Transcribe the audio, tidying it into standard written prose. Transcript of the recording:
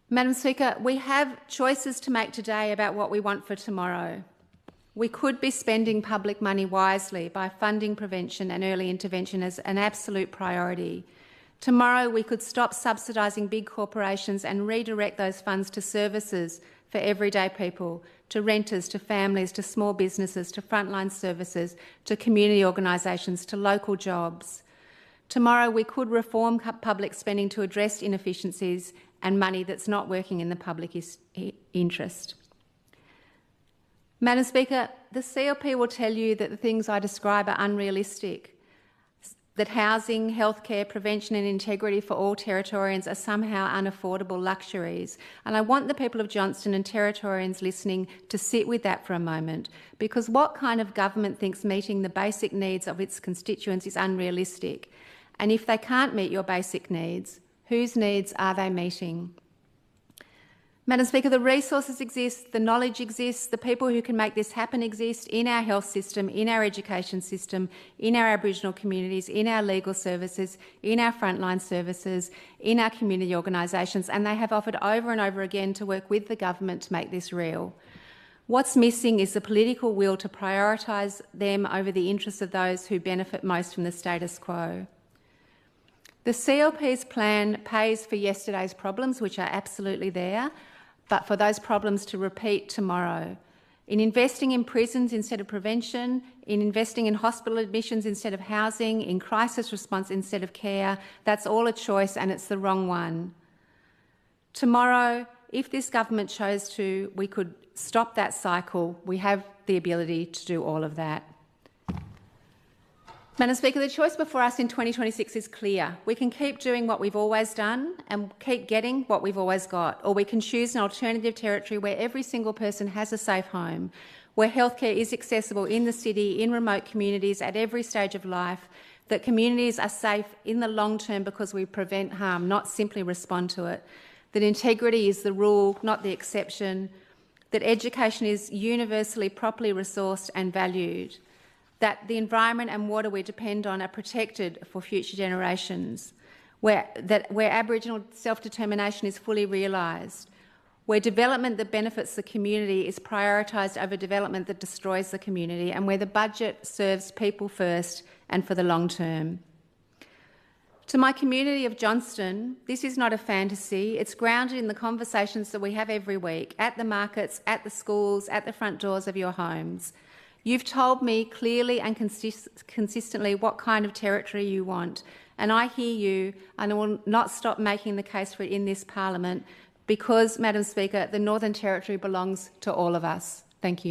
Madam Speaker, we have choices to make today about what we want for tomorrow. We could be spending public money wisely by funding prevention and early intervention as an absolute priority. Tomorrow we could stop subsidising big corporations and redirect those funds to services for everyday people, to renters, to families, to small businesses, to frontline services, to community organisations, to local jobs. Tomorrow we could reform public spending to address inefficiencies and money that's not working in the public interest. Madam Speaker, the CLP will tell you that the things I describe are unrealistic, that housing, healthcare, prevention and integrity for all Territorians are somehow unaffordable luxuries. And I want the people of Johnston and Territorians listening to sit with that for a moment, because what kind of government thinks meeting the basic needs of its constituents is unrealistic? And if they can't meet your basic needs, whose needs are they meeting? Madam Speaker, the resources exist, the knowledge exists, the people who can make this happen exist in our health system, in our education system, in our Aboriginal communities, in our legal services, in our frontline services, in our community organisations, and they have offered over and over again to work with the government to make this real. What's missing is the political will to prioritise them over the interests of those who benefit most from the status quo. The CLP's plan pays for yesterday's problems, which are absolutely there, but for those problems to repeat tomorrow. In investing in prisons instead of prevention, in investing in hospital admissions instead of housing, in crisis response instead of care, that's all a choice and it's the wrong one. Tomorrow, if this government chose to, we could stop that cycle. We have the ability to do all of that. Madam Speaker, the choice before us in 2026 is clear. We can keep doing what we've always done and keep getting what we've always got, or we can choose an alternative territory where every single person has a safe home, where healthcare is accessible in the city, in remote communities, at every stage of life, that communities are safe in the long term because we prevent harm, not simply respond to it, that integrity is the rule, not the exception, that education is universally properly resourced and valued, that the environment and water we depend on are protected for future generations, where Aboriginal self-determination is fully realised, where development that benefits the community is prioritised over development that destroys the community, and where the budget serves people first and for the long term. To my community of Johnston, this is not a fantasy. It's grounded in the conversations that we have every week, at the markets, at the schools, at the front doors of your homes. You've told me clearly and consistently what kind of territory you want, and I hear you, and I will not stop making the case for it in this parliament because, Madam Speaker, the Northern Territory belongs to all of us. Thank you.